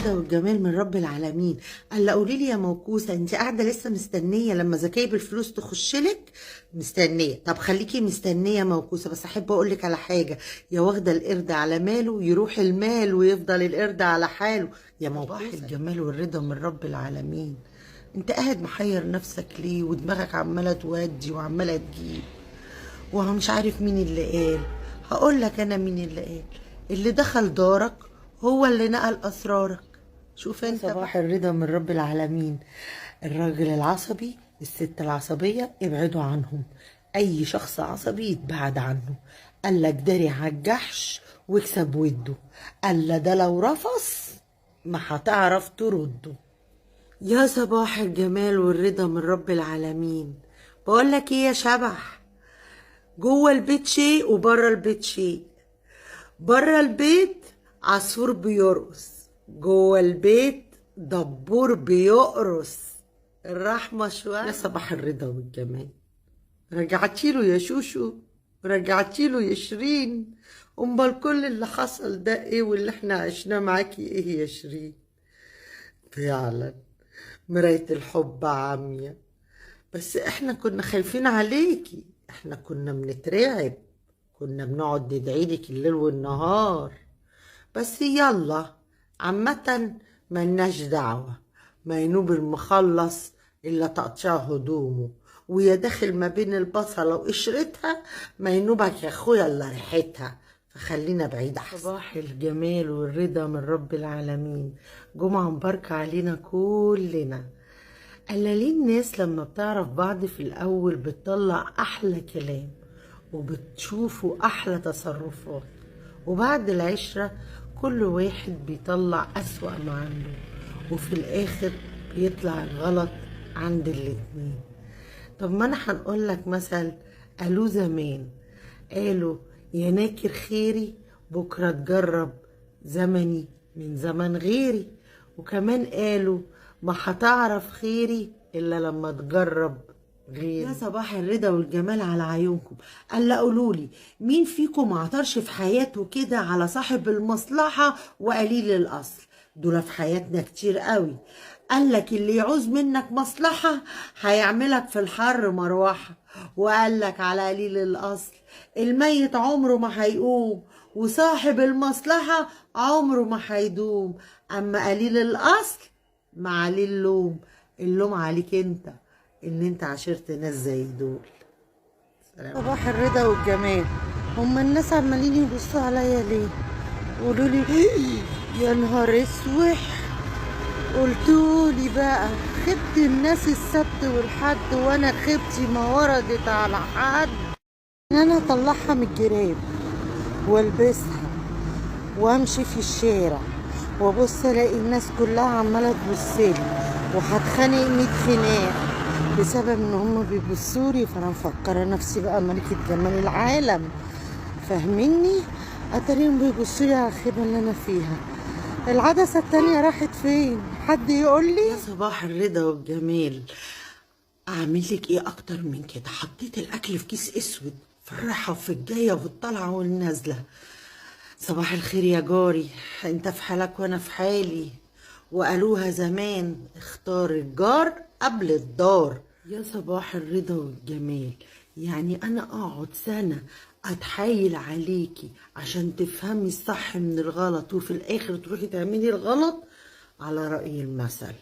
كده والجمال من رب العالمين. قال قولي لي يا موكوسه، انت قاعده لسه مستنيه لما زكايب الفلوس تخشلك؟ مستنيه؟ طب خليكي مستنيه يا موكوسه، بس احب اقول لك على حاجه. يا واخده القرد على ماله يروح المال ويفضل القرد على حاله يا موكوسه. صباح الجمال والرضا من رب العالمين. انت قاعد محير نفسك ليه ودماغك عماله تودي وعماله تجيب ومش عارف مين اللي قال؟ هقول لك انا مين اللي قال. اللي دخل دارك هو اللي نقل اسرارك. شوف انت. صباح الرضا من رب العالمين. الراجل العصبي، الست العصبية ابعدوا عنهم. اي شخص عصبي يتبعد عنه. قالك داري عالجحش واكسب وده. قال ده لو رفص ما هتعرف ترده. يا صباح الجمال والرضا من رب العالمين. بقولك ايه يا شبح، جوه البيت شيء وبره البيت شيء. بره البيت عصفور بيرقص، جوه البيت دبور بيقرص. الرحمة شوية. يا صباح الرضا والجمال. رجعتيله يا شوشو، رجعتيله يا شيرين. امال كل اللي حصل ده ايه واللي احنا عشناه معاكي ايه يا شيرين؟ فعلا مراية الحب عامية، بس احنا كنا خايفين عليكي، احنا كنا بنترعب، كنا بنقعد ندعيلك الليل والنهار. بس يلا عامة ملناش دعوة، ما ينوب المخلص إلا تقطيع هدومه، ويا داخل ما بين البصلة وقشرتها ما ينوبك يا أخويا إلا ريحتها، فخلينا بعيد أحسن. صباح الجمال والرضا من رب العالمين. جمعة مباركة علينا كلنا. قلالين الناس لما بتعرف بعض في الأول بتطلع أحلى كلام وبتشوفوا أحلى تصرفات، وبعد العشرة كل واحد بيطلع أسوأ ما عنده، وفي الآخر بيطلع الغلط عند الاتنين. طب ما أنا هنقول لك مثل قالوا زمان، قالوا يا ناكر خيري بكرة تجرب زمني من زمن غيري. وكمان قالوا ما هتعرف خيري إلا لما تجرب غيري. يا صباح الرضا والجمال على عيونكم. قال قولولي مين فيكم معطرش في حياته كده على صاحب المصلحة وقليل الأصل؟ دول في حياتنا كتير قوي. قالك اللي يعوز منك مصلحة هيعملك في الحر مروحة، وقالك على قليل الأصل الميت عمره ما هيقوم، وصاحب المصلحة عمره ما هيدوم. أما قليل الأصل ما عليه اللوم، اللوم عليك انت ان انت عاشرت ناس زي دول. صباح الرضا والجمال. هما الناس عمالين يبصوا عليا ليه؟ قولوا لي يا نهار اسوح. قلتولي بقى خبت الناس السبت والحد وانا خبتي ما وردت على حد. انا اطلعها من الجراب والبسها وامشي في الشارع وابص الاقي الناس كلها عماله تبصلي وهتخانق 100 خناق بسبب ان هم بيبصولي. فانا مفكره نفسي بقى ملكه جمال العالم، فاهميني؟ اتاريهم بيبصولي على الخيبه اللي انا فيها. العدسه التانيه راحت فين؟ حد يقول لي؟ يا صباح الرضا والجمال. اعمل لك ايه اكتر من كده؟ حطيت الاكل في كيس اسود في الرايحه وفي الجايه وفي الطالعه والنازله. صباح الخير يا جاري، انت في حالك وانا في حالي، وقالوها زمان اختار الجار قبل الدار. يا صباح الرضا والجمال. يعني انا اقعد سنة اتحايل عليكي عشان تفهمي الصح من الغلط وفي الاخر تروحي تعملي الغلط؟ على رأي المثل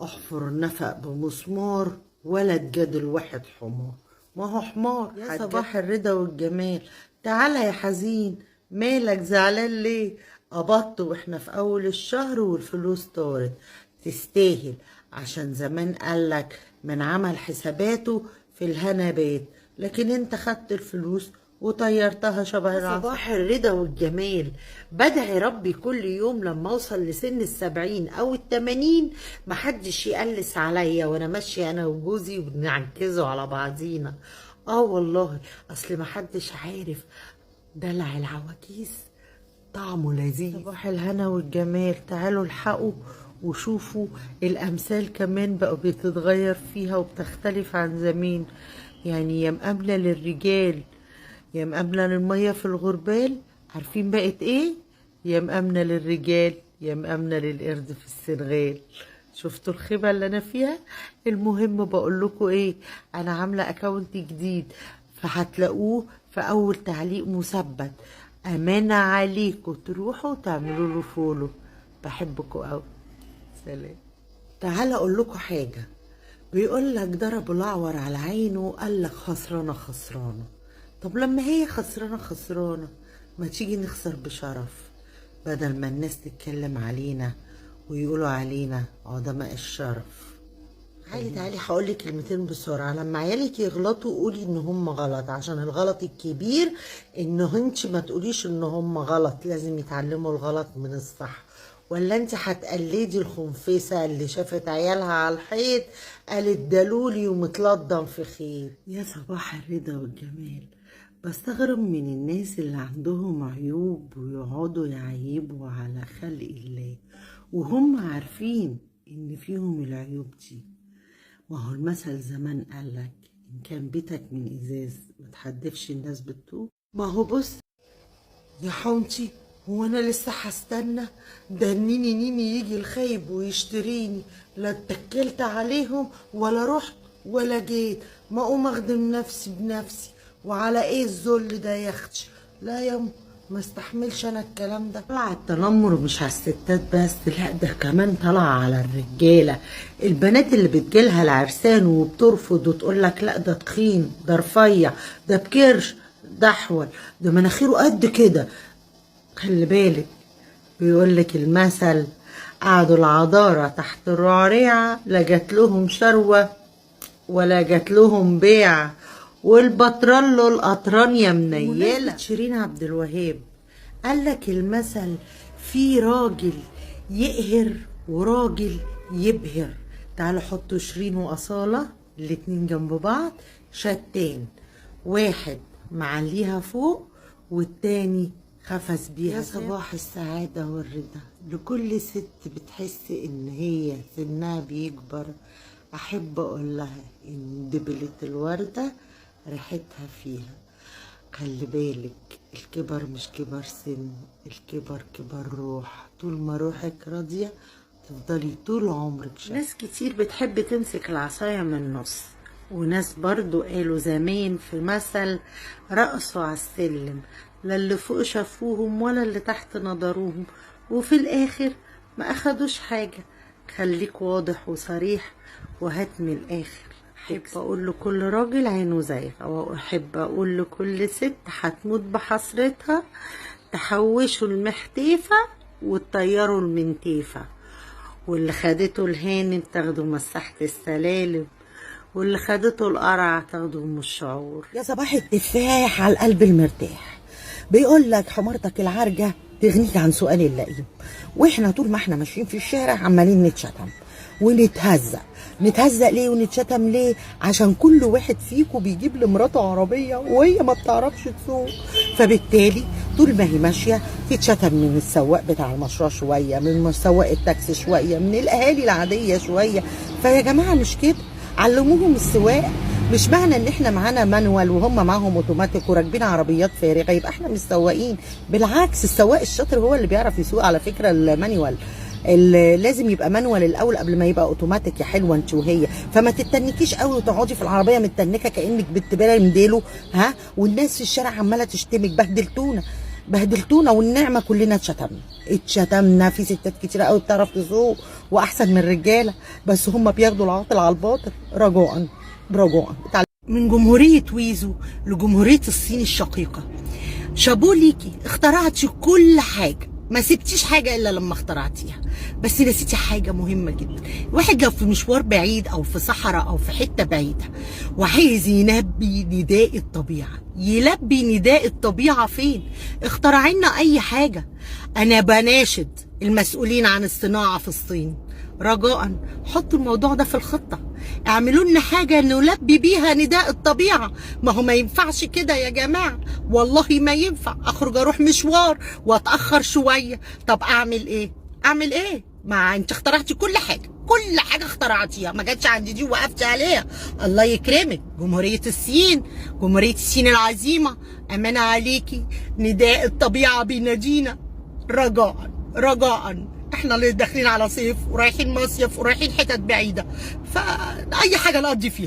احفر النفق بمسمار ولا تجادل واحد حمار. ما هو حمار. يا صباح الرضا والجمال. تعالى يا حزين، مالك زعلان ليه؟ قبضت واحنا في اول الشهر والفلوس طارت. تستاهل، عشان زمان قالك من عمل حساباته في الهنا بيت، لكن انت خدت الفلوس وطيرتها شبه العسل. صباح الرضا والجمال. بدعي ربي كل يوم لما اوصل لسن 70 او 80 محدش يقلس عليا وانا ماشيه انا وجوزي وبنعكزوا على بعضينا. والله اصل محدش عارف دلع العواجيز طعمه لذيذ. صباح الهنا والجمال. تعالوا الحقوا وشوفوا الأمثال كمان بقوا بتتغير فيها وبتختلف عن زمان. يعني يا مقابلة للرجال يا مقابلة للمية في الغربال، عارفين بقت ايه؟ يا مقابلة للرجال يا مأمنة للقرد في السنغال. شفتوا الخيبة اللي انا فيها؟ المهم بقول لكم ايه، انا عاملة اكونت جديد فهتلاقوه في اول تعليق مثبت. امانة عليكم تروحوا تعملوا له فولو. بحبكم قوي. سلام. تعال اقول لكم حاجة. بيقول لك ضرب الاعور على عينه، قال لك خسرانة خسرانة. طب لما هي خسرانة خسرانة ما تيجي نخسر بشرف، بدل ما الناس تتكلم علينا ويقولوا علينا عظماء الشرف. تعالي هقولك كلمتين بسرعة. لما عيالك يغلطوا قولي ان هم غلط، عشان الغلط الكبير ان انت ما تقوليش ان هم غلط، لازم يتعلموا الغلط من الصح. ولا انت هتقلدي الخنفسة اللي شافت عيالها على الحيط قالت دلولي ومتلضم في خير. يا صباح الرضا والجمال. بستغرب من الناس اللي عندهم عيوب ويقعدوا يعيبوا على خلق الله وهم عارفين ان فيهم العيوب دي. ما هو المثل زمان قالك ان كان بيتك من ازاز ما تحدفش الناس بالطوب. ما هو بص يا حونتي، هو انا لسه هستنى؟ ده نيني يجي الخايب ويشتريني، لا اتكلت عليهم ولا رحت ولا جيت، ما اقوم اخدم نفسي بنفسي. وعلى ايه الذل ده يا اختي؟ لا يا ما استحملش انا الكلام ده. طلع التنمر مش على الستات بس، لا ده كمان طلع على الرجاله. البنات اللي بتجيلها العرسان وبترفض وتقول لك لا ده تخين، ده رفيع، ده بكرش، ده احول، ده مناخيره قد كده. خلي بالك، بيقول لك المثل قعدوا العذارى تحت الرعريعه لا جات لهم شروه ولا جات لهم بيع، والبطرلو القطران يا منيله. شيرين عبد الوهاب قال لك المثل في راجل يقهر وراجل يبهر. تعالوا حطوا شيرين وأصالة الاتنين جنب بعض شتان، واحد معليها فوق والتاني خفز بيها. يا صباح السعادة والرضا لكل ست بتحس ان هي سنها بيكبر. احب اقول لها ان دبلة الوردة ريحتها فيها. خلي بالك، الكبر مش كبر سن، الكبر كبر روح. طول ما روحك راضية تفضلي طول عمرك شاطرة. ناس كتير بتحب تمسك العصاية من النص، وناس برضو قالوا زمان في مثل رقصوا على السلم، لا اللي فوق شافوهم ولا اللي تحت نظروهم، وفي الاخر ما اخدوش حاجة. خليك واضح وصريح وهات من الاخر. احب اقول لكل راجل عينه زايغه، واحب اقول لكل ست هتموت بحسرتها، تحوشوا المحتيفه وتطيروا المنتيفه، واللي خدته الهانم تاخدوا مساحه السلالم، واللي خدته القرع تاخدوا ام الشعور. يا صباح التفاح على القلب المرتاح. بيقول لك حمارتك العرجه تغنيك عن سؤال اللئيم. واحنا طول ما احنا ماشيين في الشارع عمالين نتشتم ونتهزق. نتهزق ليه ونتشتم ليه؟ عشان كل واحد فيكم بيجيب لمراته عربيه وهي ما بتعرفش تسوق، فبالتالي طول ما هي ماشيه تتشتم من السواق بتاع المشروع شويه، من سواق التاكسي شويه، من الاهالي العاديه شويه. فيا جماعه مش كده، علموهم السواقه. مش معنى ان احنا معانا مانوال وهم معاهم اوتوماتيك وراكبين عربيات فارغه يبقى احنا مش سواقين. بالعكس، السواق الشاطر هو اللي بيعرف يسوق. على فكره المانيوال لازم يبقى مانوال الاول قبل ما يبقى اوتوماتيك يا حلوه انت وهي. فما تتنكيش قوي وتقعدي في العربيه متنكه كانك بنت بلا مديله ها، والناس في الشارع عماله تشتمك. بهدلتونا والنعمه كلنا اتشتمنا. في ستات كتيره قوي بتعرف تسوق واحسن من الرجاله، بس هم بياخدوا العاطل على الباطل. رجاء من جمهوريه ويزو لجمهوريه الصين الشقيقه، شابو ليكي، اخترعتي كل حاجه، ما سبتيش حاجه الا لما اخترعتيها. بس نسيتي حاجه مهمه جدا. الواحد لو في مشوار بعيد او في صحراء او في حته بعيده وعايز يلبي نداء الطبيعه، يلبي نداء الطبيعه فين؟ اخترعي لنا اي حاجه. انا بناشد المسؤولين عن الصناعه في الصين، رجاء حطوا الموضوع ده في الخطه، اعملوا لنا حاجه نلبي بيها نداء الطبيعه. ما هو ما ينفعش كده يا جماعه، والله ما ينفع اخرج اروح مشوار واتاخر شويه. طب اعمل ايه؟ ما انت اخترعتي كل حاجه اخترعتيها، ما جاتش عندي دي ووقفت عليها. الله يكرمك. جمهوريه الصين العظيمه، امانه عليكي، نداء الطبيعه بينادينا. رجاء احنا اللي داخلين على صيف ورايحين مصيف ورايحين حتت بعيده، فاي حاجه نقضي فيها.